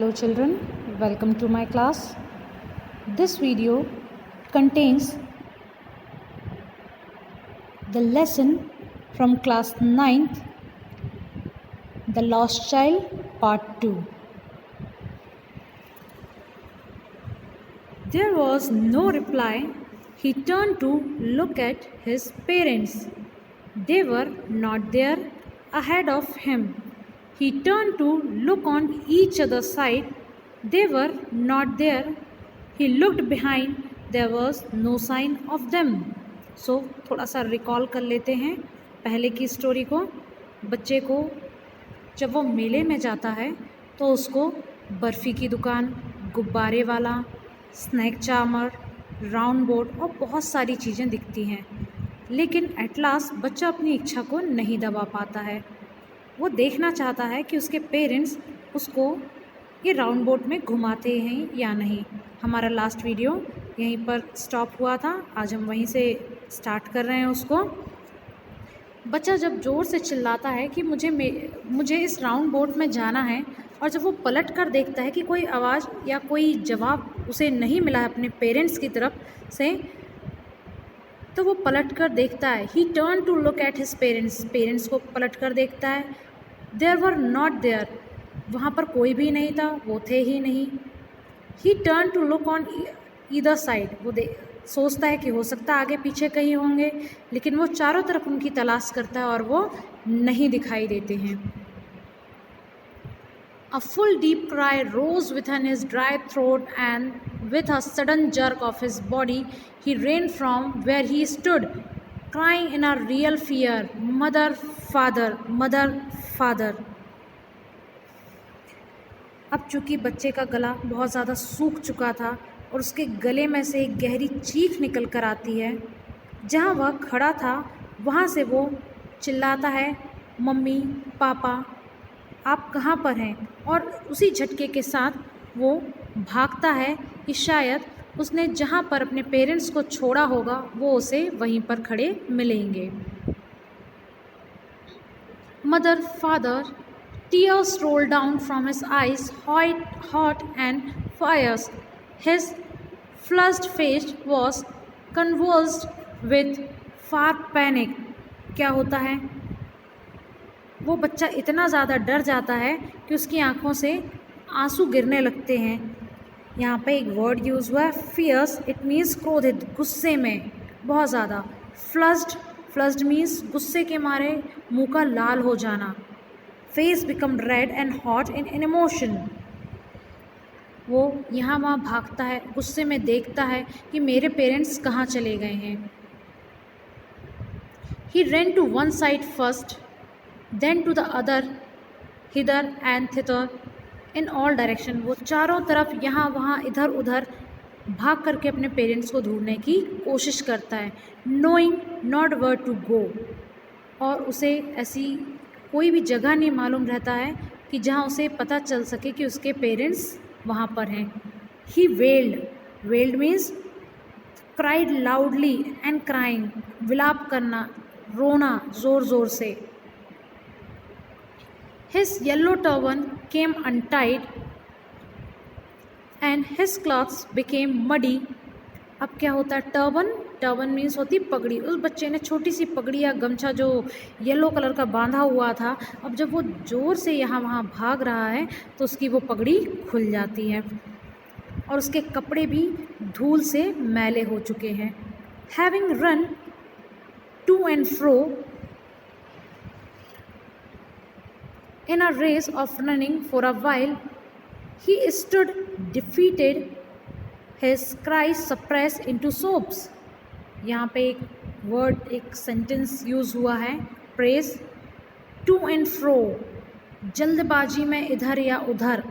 Hello children, welcome to my class. This video contains the lesson from class 9th, The Lost Child Part 2. There was no reply. He turned to look at his parents. They were not there ahead of him. He turned to look on each other's side. They were not there. He looked behind. There was no sign of them. So थोड़ा सा recall कर लेते हैं पहले की story को। बच्चे को जब वो मेले में जाता है तो उसको बर्फ़ी की दुकान, गुब्बारे वाला, स्नैक चामर, राउंड बोर्ड और बहुत सारी चीज़ें दिखती हैं, लेकिन एट लास्ट बच्चा अपनी इच्छा को नहीं दबा पाता है। वो देखना चाहता है कि उसके पेरेंट्स उसको ये राउंड बोर्ड में घुमाते हैं या नहीं। हमारा लास्ट वीडियो यहीं पर स्टॉप हुआ था, आज हम वहीं से स्टार्ट कर रहे हैं उसको। बच्चा जब ज़ोर से चिल्लाता है कि मुझे इस राउंड बोर्ड में जाना है, और जब वो पलट कर देखता है कि कोई आवाज़ या कोई जवाब उसे नहीं मिला है अपने पेरेंट्स की तरफ से, तो वो पलट कर देखता है। He turn to look at his parents को पलट कर देखता है। देयर वर नॉट देयर, वहाँ पर कोई भी नहीं था, वो थे ही नहीं। He turn to look on either side, वो सोचता है कि हो सकता है आगे पीछे कहीं होंगे, लेकिन वो चारों तरफ उनकी तलाश करता है और वो नहीं दिखाई देते हैं। A full deep cry rose within his dry throat, and with a sudden jerk of his body, he ran from where he stood, crying in a real fear, "Mother, father, mother, father." अब चूँकि बच्चे का गला बहुत ज़्यादा सूख चुका था और उसके गले में से एक गहरी चीख निकल कर आती है। जहाँ वह खड़ा था वहाँ से वो चिल्लाता है, "मम्मी, पापा, आप कहाँ पर हैं?" और उसी झटके के साथ वो भागता है कि शायद उसने जहाँ पर अपने पेरेंट्स को छोड़ा होगा वो उसे वहीं पर खड़े मिलेंगे। Mother, father, tears rolled down from his eyes, hot and fierce. His flushed face was convulsed with far panic. क्या होता है? वो बच्चा इतना ज़्यादा डर जाता है कि उसकी आँखों से आंसू गिरने लगते हैं। यहाँ पे एक वर्ड यूज़ हुआ है, फियर्स। इट मीन्स क्रोधित, गुस्से में बहुत ज़्यादा। फ्लस्ड मीन्स गुस्से के मारे मुंह का लाल हो जाना। Face become red and hot in emotion. वो यहाँ वहाँ भागता है, गुस्से में देखता है कि मेरे पेरेंट्स कहाँ चले गए हैं। ही ran to one side first, then to the other, hither and thither, in all direction. वो चारों तरफ यहाँ वहाँ इधर उधर भाग करके अपने पेरेंट्स को ढूंढने की कोशिश करता है। knowing not where to go, और उसे ऐसी कोई भी जगह नहीं मालूम रहता है कि जहाँ उसे पता चल सके कि उसके पेरेंट्स वहाँ पर हैं। He wailed means cried loudly and crying, विलाप करना, रोना ज़ोर ज़ोर से। His yellow turban came untied and his clothes became muddy. अब क्या होता है? टर्बन मीन्स होती पगड़ी। उस बच्चे ने छोटी सी पगड़ी या गमछा जो येलो कलर का बांधा हुआ था, अब जब वो ज़ोर से यहाँ वहाँ भाग रहा है तो उसकी वो पगड़ी खुल जाती है और उसके कपड़े भी धूल से मैले हो चुके हैं। Having run to and fro in a race of running for a while, he stood defeated, his cries suppressed into sobs. यहाँ पे एक वर्ड, एक सेंटेंस यूज़ हुआ है, प्रेस। टू एंड फ्रो, जल्दबाजी में इधर या उधर।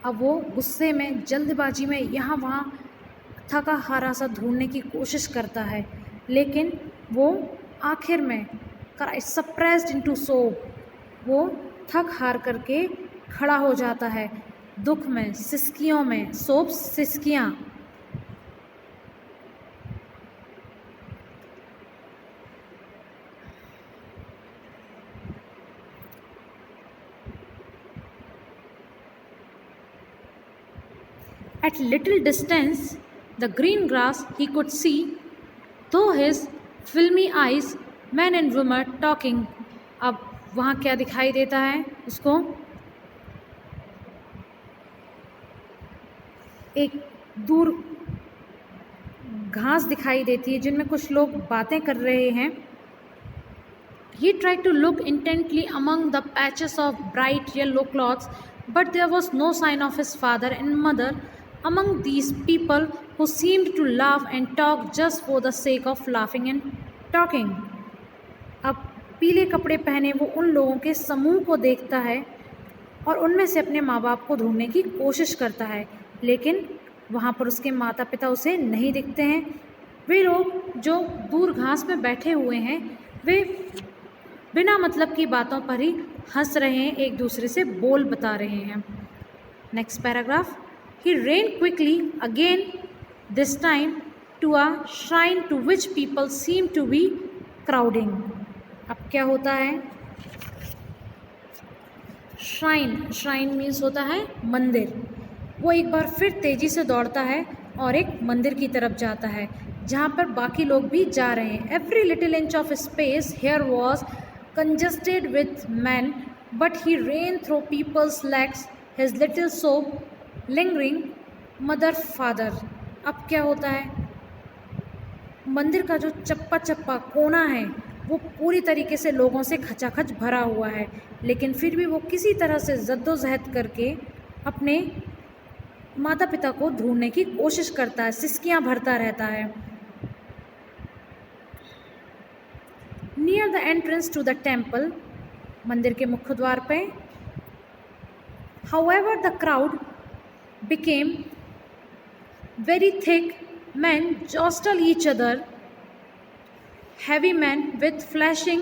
अब वो गुस्से में जल्दबाजी में यहाँ वहाँ थका हारा सा ढूंढने की कोशिश करता है, लेकिन वो आखिर में सप्रेस्ड इनटू सोब, वो थक हार करके खड़ा हो जाता है दुख में, सिसकियों में। सोब सिसकियाँ। At little distance, the green grass he could see, though his filmy eyes, men and women talking. अब वहाँ क्या दिखाई देता है उसको? एक दूर घास दिखाई देती है जिनमें कुछ लोग बातें कर रहे हैं. He tried to look intently among the patches of bright yellow cloths, but there was no sign of his father and mother among these people who seemed to laugh and talk just for the sake of laughing and talking. अब पीले कपड़े पहने वो उन लोगों के समूह को देखता है और उनमें से अपने माँ बाप को ढूंढने की कोशिश करता है, लेकिन वहाँ पर उसके माता पिता उसे नहीं दिखते हैं. वे लोग जो दूर घास में बैठे हुए हैं वे बिना मतलब की बातों पर ही हंस रहे हैं, एक दूसरे से बोल बता रहे हैं. Next paragraph. He ran quickly again, this time to a shrine to which people seem to be crowding. अब क्या होता है? श्राइन मीन्स होता है मंदिर. वो एक बार फिर तेज़ी से दौड़ता है और एक मंदिर की तरफ जाता है जहाँ पर बाकी लोग भी जा रहे हैं. Every little inch of space here was congested with men, but he ran through people's legs, his little soul lingering. Mother, father. अब क्या होता है? मंदिर का जो चप्पा चप्पा कोना है वो पूरी तरीके से लोगों से खचाखच भरा हुआ है, लेकिन फिर भी वो किसी तरह से जद्दोजहद करके अपने माता पिता को ढूंढने की कोशिश करता है, सिसकियां भरता रहता है. Near the entrance to the temple, मंदिर के मुख्य द्वार पे, however the crowd became very thick, men jostled each other, heavy men with flashing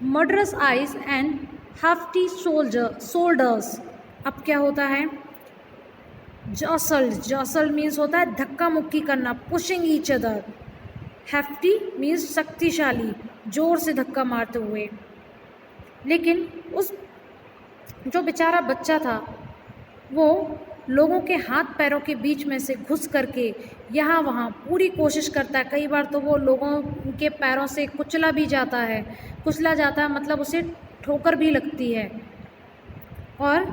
murderous eyes and hefty shoulders. अब क्या होता है? जॉसल्ड मीन्स होता है धक्का मुक्की करना, pushing each other. Hefty means शक्तिशाली, जोर से धक्का मारते हुए. लेकिन उस जो बेचारा बच्चा था वो लोगों के हाथ पैरों के बीच में से घुस करके यहाँ वहाँ पूरी कोशिश करता है. कई बार तो वो लोगों के पैरों से कुचला जाता है, मतलब उसे ठोकर भी लगती है और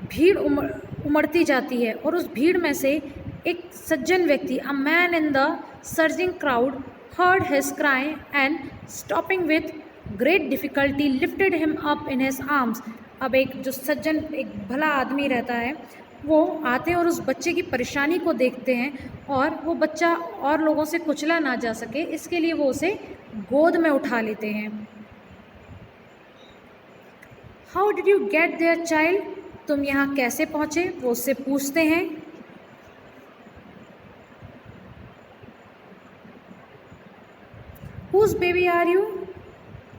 भीड़ उमड़ती जाती है. और उस भीड़ में से एक सज्जन व्यक्ति, a man in the surging crowd, heard his cry and stopping with great difficulty lifted him up in his arms. अब एक जो सज्जन, एक भला आदमी रहता है, वो आते हैं और उस बच्चे की परेशानी को देखते हैं और वो बच्चा और लोगों से कुचला ना जा सके इसके लिए वो उसे गोद में उठा लेते हैं. How did you get their child? तुम यहाँ कैसे पहुँचे? वो उससे पूछते हैं. Whose baby are you?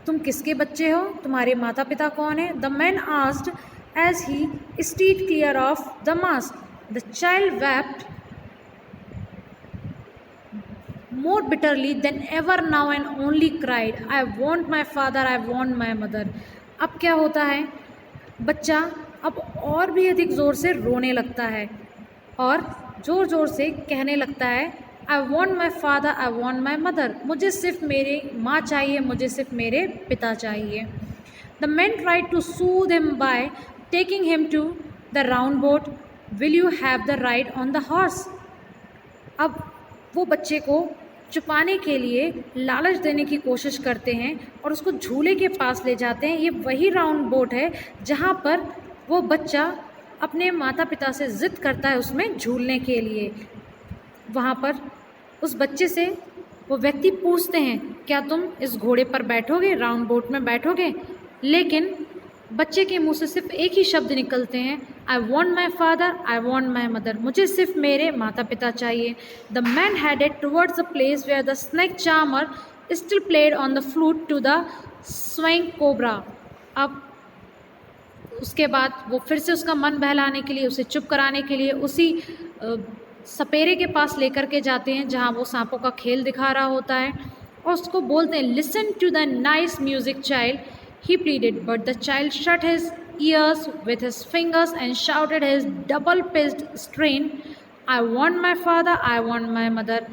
तुम किसके बच्चे हो? तुम्हारे माता पिता कौन है? The man asked as he steered clear of the mass. The child wept more bitterly than ever now and only cried, I want my father, I want my mother. अब क्या होता है? बच्चा अब और भी अधिक ज़ोर से रोने लगता है और ज़ोर ज़ोर से कहने लगता है, I want my father, I want my mother. मुझे सिर्फ मेरी माँ चाहिए, मुझे सिर्फ मेरे पिता चाहिए. The men tried to soothe him by taking him to the round boat. Will you have the ride on the horse? अब वो बच्चे को छुपाने के लिए लालच देने की कोशिश करते हैं और उसको झूले के पास ले जाते हैं. ये वही राउंड बोट है जहाँ पर वो बच्चा अपने माता पिता से ज़िद करता है उसमें झूलने के लिए. वहाँ पर उस बच्चे से वो व्यक्ति पूछते हैं, क्या तुम इस घोड़े पर बैठोगे, राउंड बोट में बैठोगे? लेकिन बच्चे के मुंह से सिर्फ एक ही शब्द निकलते हैं, I want my father, I want my mother. मुझे सिर्फ मेरे माता पिता चाहिए. The man headed towards the place where the snake charmer still played on the flute to the swaying cobra. अब उसके बाद वो फिर से उसका मन बहलाने के लिए, उसे चुप कराने के लिए उसी सपेरे के पास लेकर के जाते हैं जहाँ वो सांपों का खेल दिखा रहा होता है और उसको बोलते हैं, listen to the nice music child, he pleaded. But the child shut his ears with his fingers and shouted his double-pitched strain, I want my father, I want my mother.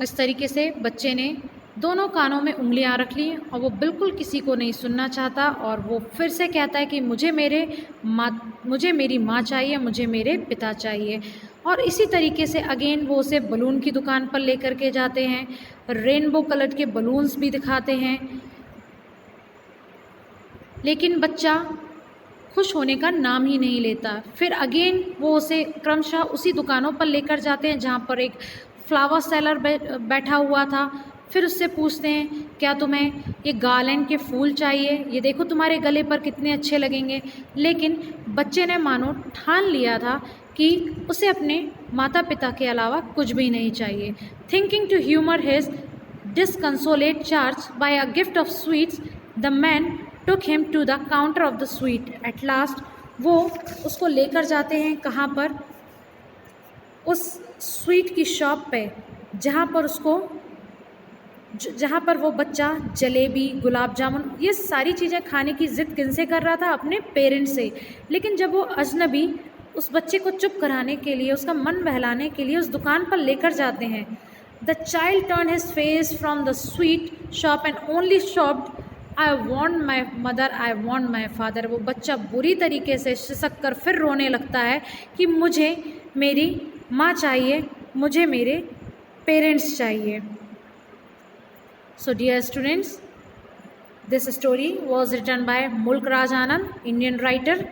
इस तरीके से बच्चे ने दोनों कानों में उंगलियां रख ली और वो बिल्कुल किसी को नहीं सुनना चाहता, और वो फिर से कहता है कि मुझे मेरी माँ चाहिए, मुझे मेरे पिता चाहिए। और इसी तरीके से अगेन वो उसे बलून की दुकान पर लेकर के जाते हैं, रेनबो कलर के बलून्स भी दिखाते हैं, लेकिन बच्चा खुश होने का नाम ही नहीं लेता। फिर अगेन वो उसे क्रमशः उसी दुकानों पर लेकर जाते हैं जहाँ पर एक फ्लावर सेलर बैठा हुआ था। फिर उससे पूछते हैं, क्या तुम्हें ये गार्लैंड के फूल चाहिए? ये देखो तुम्हारे गले पर कितने अच्छे लगेंगे। लेकिन बच्चे ने मानो ठान लिया था कि उसे अपने माता पिता के अलावा कुछ भी नहीं चाहिए। Thinking to humour his disconsolate charge by a gift of sweets, the man took him to the counter of the sweet. At last वो उसको लेकर जाते हैं कहाँ पर? उस स्वीट की शॉप पे, जहाँ पर वो बच्चा जलेबी, गुलाब जामुन, ये सारी चीज़ें खाने की ज़िद किनसे कर रहा था? अपने पेरेंट्स से। लेकिन जब वो अजनबी उस बच्चे को चुप कराने के लिए, उसका मन बहलाने के लिए उस दुकान पर लेकर जाते हैं, the child turn his face from the sweet shop and only शॉप्ड, I want my mother, I want my father. वो बच्चा बुरी तरीके से सिसक कर फिर रोने लगता है कि मुझे मेरी माँ चाहिए, मुझे मेरे पेरेंट्स चाहिए। So dear students, this story was written by मुल्क राज आनंद, इंडियन राइटर।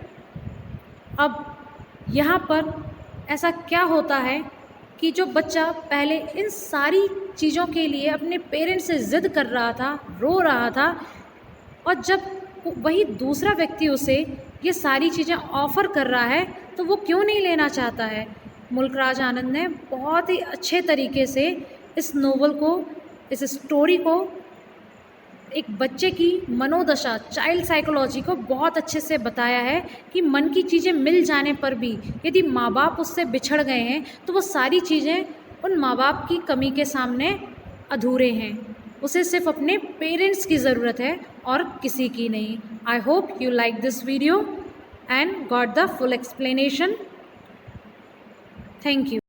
अब यहाँ पर ऐसा क्या होता है कि जो बच्चा पहले इन सारी चीज़ों के लिए अपने पेरेंट्स से ज़िद कर रहा था, रो रहा था, और जब वही दूसरा व्यक्ति उसे ये सारी चीज़ें ऑफ़र कर रहा है तो वो क्यों नहीं लेना चाहता है? मुल्क राज आनंद ने बहुत ही अच्छे तरीके से इस नोवेल को, इस स्टोरी को, एक बच्चे की मनोदशा, चाइल्ड साइकोलॉजी को बहुत अच्छे से बताया है कि मन की चीज़ें मिल जाने पर भी यदि माँ बाप उससे बिछड़ गए हैं तो वो सारी चीज़ें उन माँ बाप की कमी के सामने अधूरे हैं। उसे सिर्फ अपने पेरेंट्स की ज़रूरत है और किसी की नहीं। I hope you like this video and got the full explanation. Thank you.